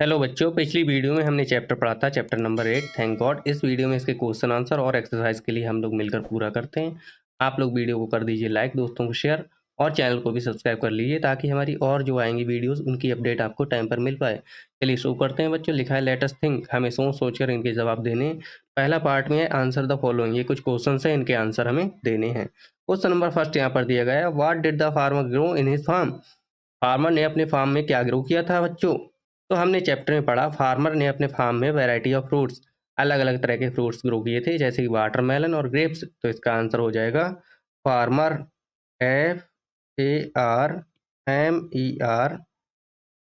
Hello बच्चों, पिछली video में हमने चैप्टर पढ़ा था, चैप्टर नंबर 8 थैंक गॉड। इस वीडियो में इसके क्वेश्चन आंसर और एक्सरसाइज के लिए हम लोग मिलकर पूरा करते हैं। आप लोग वीडियो को कर दीजिए लाइक, दोस्तों को शेयर और चैनल को भी सब्सक्राइब कर लीजिए ताकि हमारी और जो आएंगी वीडियोस उनकी अपडेट आपको टाइम पर मिल पाए। चलिए शुरू करते हैं बच्चों। लिखा है लेट अस थिंक, हमें सोच सोच कर इनके जवाब देने हैं। पहला पार्ट में है आंसर द फॉलोइंग, ये कुछ क्वेश्चन है, इनके आंसर हमें देने हैं। क्वेश्चन नंबर फर्स्ट यहाँ पर दिया गया है, what did the farmer grow in his farm. Farmer ने अपने फार्म में क्या ग्रो किया था बच्चों। तो हमने चैप्टर में पढ़ा, फार्मर ने अपने फार्म में वैरायटी ऑफ फ्रूट्स, अलग अलग तरह के फ्रूट्स ग्रो किए थे, जैसे कि वाटरमेलन और ग्रेप्स। तो इसका आंसर हो जाएगा farmer, FARMER,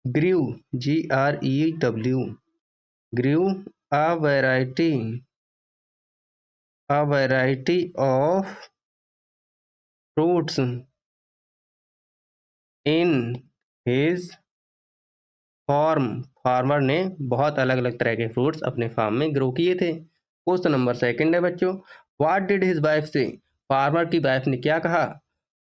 grew, GREW, grew a variety of fruits in his farm. Farmer ने बहुत अलग अलग तरह के फ्रूट्स अपने फार्म में ग्रो किए थे। क्वेश्चन नंबर सेकंड है बच्चों, व्हाट डिड हिज वाइफ से। फार्मर की वाइफ ने क्या कहा।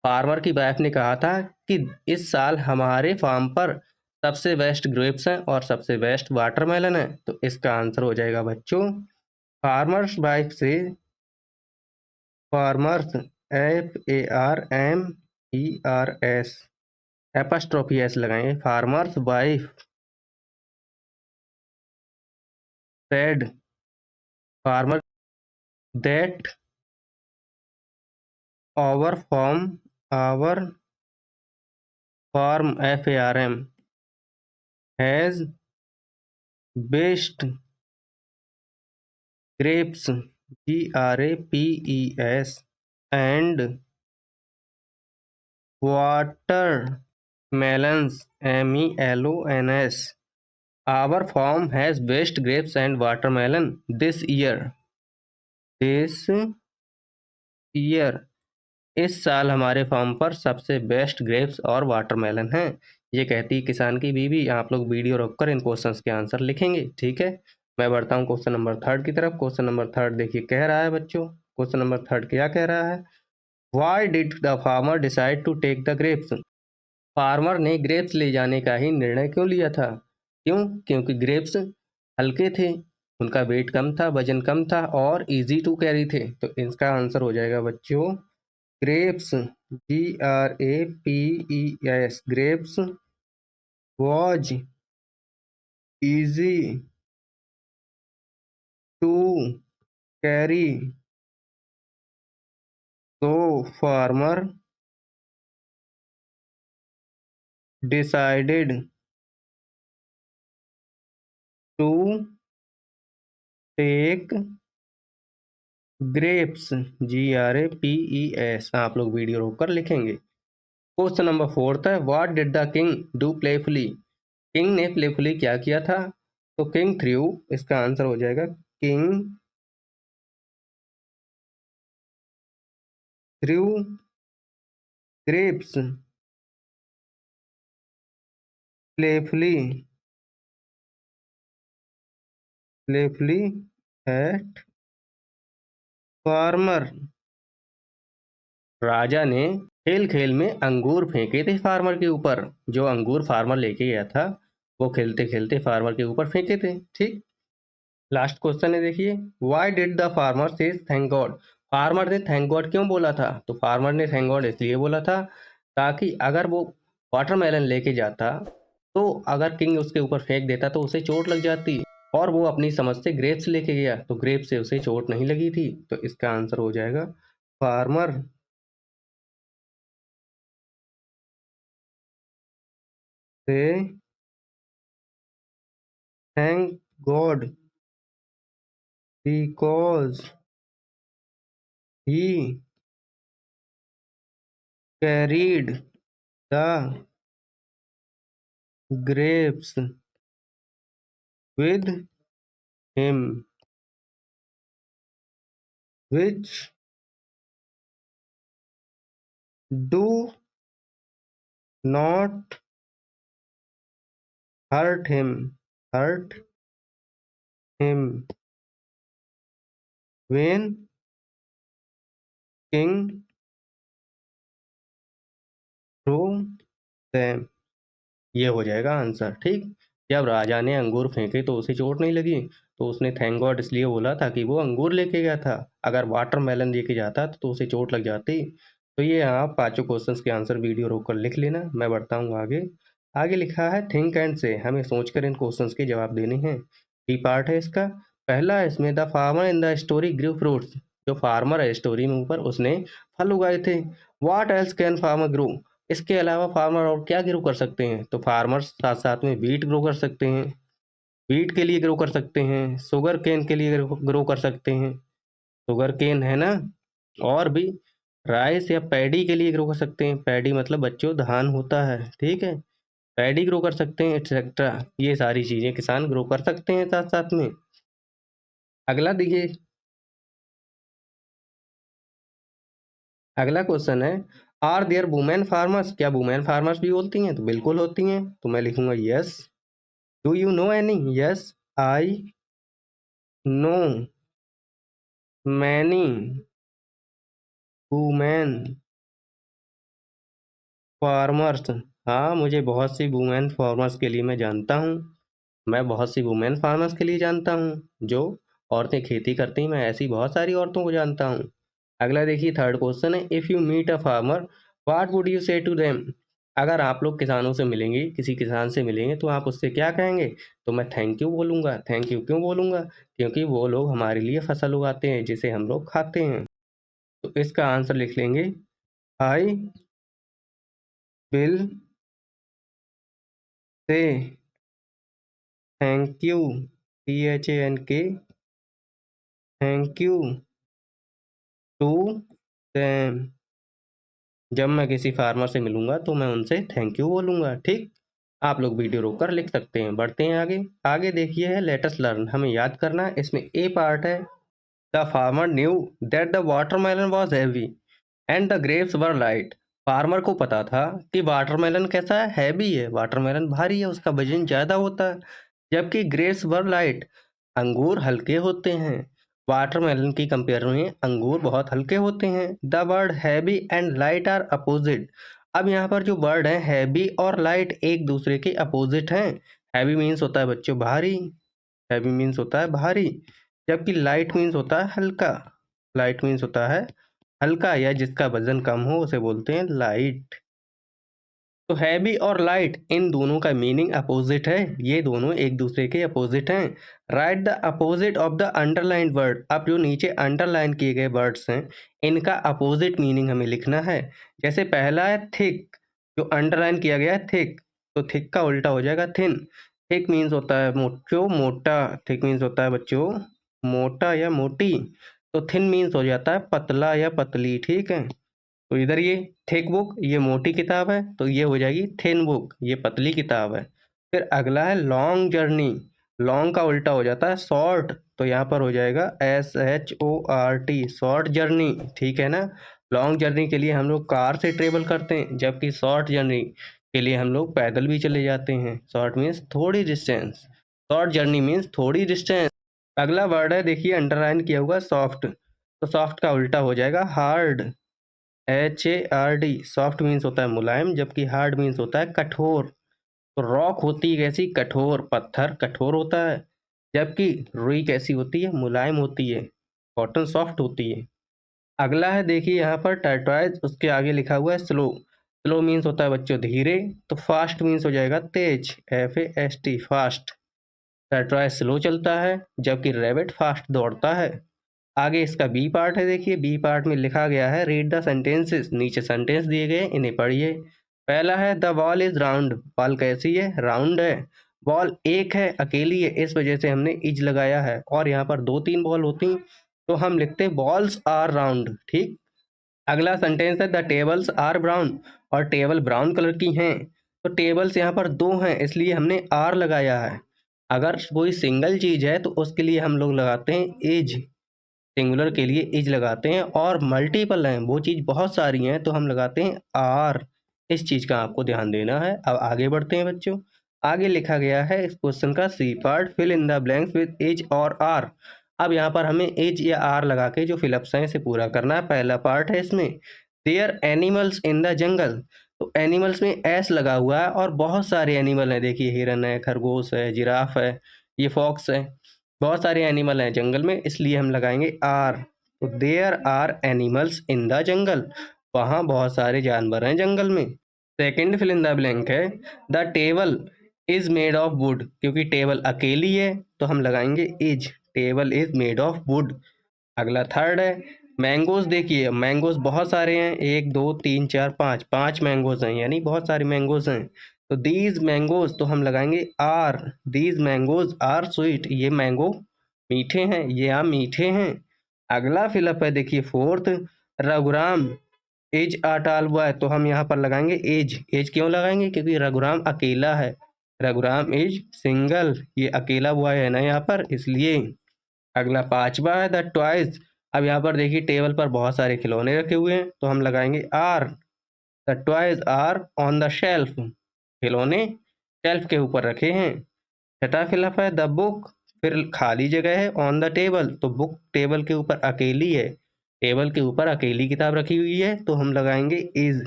फार्मर की वाइफ ने कहा था कि इस साल हमारे फार्म पर सबसे बेस्ट ग्रेप्स हैं और सबसे बेस्ट वाटरमेलन है। तो इसका आंसर हो जाएगा बच्चों फार्मर्स वाइफ से, फार्मर्स, FARMERS, एपस्ट्रोफी एस लगाएंगे, farmer's wife said, farmer that our farm FARM has best grapes, GRAPES, and watermelons, MELONS. Our farm has best grapes and watermelon this year. This year, इस साल हमारे farm पर सबसे best grapes और watermelon हैं। ये कहती है किसान की बीवी। आप लोग वीडियो रोककर इन क्वेश्चंस के आंसर लिखेंगे, ठीक है। मैं बढ़ता हूँ क्वेश्चन नंबर थर्ड की तरफ। क्वेश्चन नंबर थर्ड देखिए, कह रहा है बच्चों, क्वेश्चन नंबर थर्ड क्या कह रहा है, why did the farmer decide to take the grapes. Farmer ने ग्रेप्स ले जाने का ही निर्णय क्यों लिया था। क्यों? क्योंकि ग्रेप्स हल्के थे, उनका वेट कम था, वजन कम था और इजी टू कैरी थे। तो इसका आंसर हो जाएगा बच्चों grapes, GRAPES, grapes was easy to carry, so farmer decided to take grapes, GRAPES। आप लोग वीडियो रोक कर लिखेंगे। क्वेश्चन नंबर फोर्थ है, what did the king do playfully. King ने प्लेफुली क्या किया था। तो किंग थ्रू, इसका आंसर हो जाएगा king threw grapes playfully at farmer. राजा ने खेल खेल में अंगूर फेंके थे फार्मर के ऊपर। जो अंगूर फार्मर लेके गया था वो खेलते खेलते फार्मर के ऊपर फेंके थे, ठीक। लास्ट क्वेश्चन है देखिए, व्हाई डिड द फार्मर से थैंक गॉड। फार्मर ने थैंक गॉड क्यों बोला था। तो फार्मर ने थैंक गॉड इसलिए बोला था ताकि अगर वो वाटरमेलन लेके जाता तो अगर किंग उसके ऊपर फेंक देता तो उसे चोट लग जाती, और वो अपनी समझ से ग्रेप्स लेके गया तो ग्रेप्स से उसे चोट नहीं लगी थी। तो इसका आंसर हो जाएगा फार्मर से thank God because he carried the grapes with him, which do not hurt him when king threw them। ये हो जाएगा आंसर, ठीक। जब राजा ने अंगूर फेंके तो उसे चोट नहीं लगी, तो उसने थैंक गॉड इसलिए बोला था कि वो अंगूर लेके गया था। अगर वाटरमेलन लेके जाता तो उसे चोट लग जाती। तो ये आप पाँचों क्वेश्चंस के आंसर वीडियो रोक कर लिख लेना। मैं बढ़ता हूँ आगे। आगे लिखा है थिंक एंड से, हमें सोचकर इन क्वेश्चंस के जवाब देने हैं। बी पार्ट है इसका। पहला है इसमें the farmer in the story grew fruits, जो फार्मर है स्टोरी में ऊपर उसने फल उगाए थे। What else can farmer grow, इसके अलावा फार्मर और क्या ग्रो कर सकते हैं, तो फार्मर साथ साथ में वीट ग्रो कर सकते हैं, वीट के लिए ग्रो कर सकते हैं, शुगर केन के लिए ग्रो कर सकते हैं, शुगर केन है ना, और भी राइस या पैडी के लिए ग्रो कर सकते हैं, पैडी मतलब बच्चों धान होता है, ठीक है, पैडी ग्रो कर सकते हैं एक्सेट्रा। ये सारी चीजें किसान ग्रो कर सकते हैं साथ साथ में। अगला देखिए, अगला क्वेश्चन है आर देयर वुमेन फार्मर्स, क्या वुमेन फार्मर्स भी होती हैं, तो बिल्कुल होती हैं, तो मैं लिखूंगा yes. Do you know any, yes I know many women farmers, हाँ मुझे बहुत सी वुमेन फार्मर्स के लिए मैं जानता हूँ, मैं बहुत सी वुमेन फार्मर्स के लिए जानता हूँ, जो औरतें खेती करती हैं, मैं ऐसी बहुत सारी औरतों को जानता हूँ। अगला देखिए थर्ड क्वेश्चन है if you meet a farmer what would you say to them, अगर आप लोग किसानों से मिलेंगे, किसी किसान से मिलेंगे तो आप उससे क्या कहेंगे, तो मैं थैंक यू बोलूँगा। थैंक यू क्यों बोलूँगा, क्योंकि वो लोग हमारे लिए फसल उगाते हैं जिसे हम लोग खाते हैं। तो इसका आंसर लिख लेंगे I will say thank you, THANK, thank you to them, जब मैं किसी फार्मर से मिलूंगा तो मैं उनसे थैंक यू बोलूंगा। ठीक, आप लोग वीडियो रोक कर लिख सकते हैं। बढ़ते हैं आगे। आगे देखिए है लेटेस्ट लर्न, हमें याद करना है। इसमें ए पार्ट है the farmer knew that the watermelon was heavy and the grapes were light, farmer को पता था कि वाटरमेलन कैसा है, हैवी है, वाटरमेलन भारी है, उसका वजन ज़्यादा होता है, जबकि ग्रेप्स वर लाइट, अंगूर हल्के होते हैं। वाटरमेलन की कंपेयर में अंगूर बहुत हल्के होते हैं। The word heavy and light are opposite, अब यहाँ पर जो वर्ड है हैवी और लाइट एक दूसरे के अपोजिट हैं। हैवी मीन्स होता है बच्चों भारी, हैवी मीन्स होता है भारी, जबकि लाइट मीन्स होता है हल्का, लाइट मीन्स होता है हल्का या जिसका वजन कम हो उसे बोलते हैं लाइट। तो हैवी और लाइट इन दोनों का मीनिंग अपोजिट है, ये दोनों एक दूसरे के अपोजिट हैं। Right the opposite of the underline word, अब जो नीचे अंडरलाइन किए गए वर्ड्स हैं इनका अपोजिट मीनिंग हमें लिखना है। जैसे पहला है थिक, जो अंडरलाइन किया गया है थिक, तो थिक का उल्टा हो जाएगा थिन। थिक मीन्स होता है बच्चों मोटा, थिक मीन्स होता है बच्चों मोटा या मोटी, तो थिन मीन्स हो जाता है पतला या पतली, ठीक है। तो इधर ये थिक बुक ये मोटी किताब है, तो ये हो जाएगी थिन बुक, ये पतली किताब है। फिर अगला है लॉन्ग जर्नी, लॉन्ग का उल्टा हो जाता है शॉर्ट, तो यहाँ पर हो जाएगा SHORT, शॉर्ट जर्नी, ठीक है ना। लॉन्ग जर्नी के लिए हम लोग कार से ट्रेवल करते हैं, जबकि शॉर्ट जर्नी के लिए हम लोग पैदल भी चले जाते हैं। शॉर्ट मीन्स थोड़ी डिस्टेंस, शॉर्ट जर्नी मीन्स थोड़ी डिस्टेंस। अगला वर्ड है देखिए अंडरलाइन किया हुआ सॉफ्ट, तो सॉफ्ट का उल्टा हो जाएगा हार्ड, HARD, सॉफ्ट मीन्स होता है मुलायम, जबकि हार्ड मीन्स होता है कठोर। तो रॉक होती है कैसी, कठोर, पत्थर कठोर होता है, जबकि रुई कैसी होती है, मुलायम होती है, कॉटन सॉफ्ट होती है। अगला है देखिए यहाँ पर टर्टोइज, उसके आगे लिखा हुआ है स्लो, स्लो मीन्स होता है बच्चों धीरे, तो फास्ट मीन्स हो जाएगा तेज, FAST, फास्ट। टर्टोइज स्लो चलता है, जबकि रैबिट फास्ट दौड़ता है। आगे इसका बी पार्ट है, देखिए बी पार्ट में लिखा गया है रीड द सेंटेंसेस, नीचे सेंटेंस दिए गए इन्हें पढ़िए। पहला है the ball is round, ball कैसी है, राउंड है। बॉल एक है, अकेली है, इस वजह से हमने इज लगाया है, और यहाँ पर दो तीन बॉल होती तो हम लिखते बॉल्स आर राउंड, ठीक। अगला सेंटेंस है द टेबल्स आर ब्राउन, और टेबल ब्राउन कलर की हैं, तो टेबल्स यहाँ पर दो हैं इसलिए हमने आर लगाया है। अगर कोई सिंगल चीज है तो उसके लिए हम लोग लगाते हैं इज, सिंगुलर के लिए इज लगाते हैं, और मल्टीपल हैं वो चीज़ बहुत सारी हैं तो हम लगाते हैं आर। इस चीज़ का आपको ध्यान देना है। अब आगे बढ़ते हैं बच्चों। आगे लिखा गया है इस क्वेश्चन का C part fill in the blanks with is और आर, अब यहाँ पर हमें एज या आर लगा के जो फिलअप्स हैं इसे पूरा करना है। पहला पार्ट है इसमें देयर एनिमल्स इन द जंगल, तो एनिमल्स में एस लगा हुआ है और बहुत सारे एनिमल हैं। देखिए हिरन है, खरगोश है, जिराफ है, ये फॉक्स है, बहुत सारे एनिमल हैं जंगल में, इसलिए हम लगाएंगे आर। तो there are animals in the jungle, वहाँ बहुत सारे जानवर हैं जंगल में। Second fill in the blank है the table is made of wood, क्योंकि टेबल अकेली है तो हम लगाएंगे is, table is made of wood. अगला थर्ड है मैंगोज। देखिए मैंगोज बहुत सारे हैं, 1 2 3 4 5, 5 मैंगोज हैं, यानी बहुत सारे मैंगोज हैं। तो दीज मैंगोज तो हम लगाएंगे are, these mangoes are sweet, ये मैंगो मीठे हैं, ये आम मीठे हैं। अगला फिलअप है देखिए फोर्थ, रघुराम एज आ टाल हुआ है, तो हम यहाँ पर लगाएंगे एज। एज क्यों लगाएंगे? क्योंकि रघुराम अकेला है, रघुराम एज सिंगल, ये अकेला हुआ है ना यहाँ पर, इसलिए। अगला पांचवा है द टॉयज। अब यहाँ पर देखिए टेबल पर बहुत सारे खिलौने रखे हुए हैं, तो हम लगाएंगे are, the toys are on the shelf, खिलौने शेल्फ के ऊपर रखे हैं। छठा फिलअप है द बुक, फिर खाली जगह है, ऑन द टेबल, तो बुक टेबल के ऊपर अकेली है, टेबल के ऊपर अकेली किताब रखी हुई है, तो हम लगाएंगे is,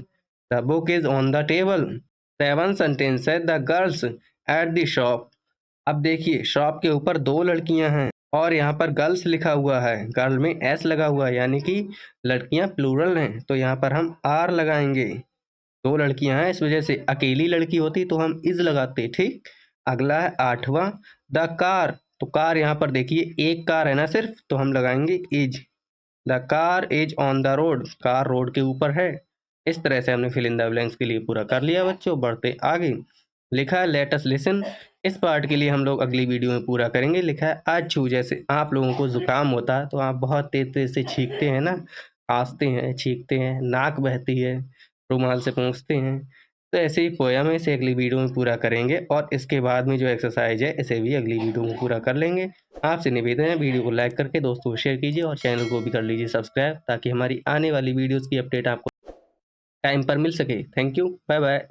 the book is on the table. Seven sentence है the girls at the shop. अब देखिए शॉप के ऊपर 2 लड़कियां हैं और यहाँ पर गर्ल्स लिखा हुआ है, गर्ल में एस लगा हुआ है, यानी कि लड़कियां प्लूरल हैं, तो यहाँ पर हम आर लगाएंगे। 2 लड़कियां हैं, इस वजह से अकेली लड़की होती तो हम इज लगाते, ठीक। अगला है आठवां द कार, तो कार यहाँ पर देखिए एक कार है ना सिर्फ, तो हम लगाएंगे is, the car is on the road, car road के ऊपर है। इस तरह से हमने फिल इन द ब्लैंक्स के लिए पूरा कर लिया बच्चों। बढ़ते आगे, लिखा है लेट अस लिसन, इस पार्ट के लिए हम लोग अगली वीडियो में पूरा करेंगे। लिखा है अच्छू, जैसे आप लोगों को जुकाम होता है तो आप बहुत तेज तेज से छींकते हैं ना, खांसते हैं, छींकते हैं, नाक बहती है, रुमाल से पोंछते हैं, तो ऐसे ही पोयम है, इसे अगली वीडियो में पूरा करेंगे और इसके बाद में जो एक्सरसाइज है इसे भी अगली वीडियो में पूरा कर लेंगे। आपसे निवेदन है वीडियो को लाइक करके दोस्तों को शेयर कीजिए और चैनल को भी कर लीजिए सब्सक्राइब, ताकि हमारी आने वाली वीडियोज़ की अपडेट आपको टाइम पर मिल सके। Thank you, bye bye.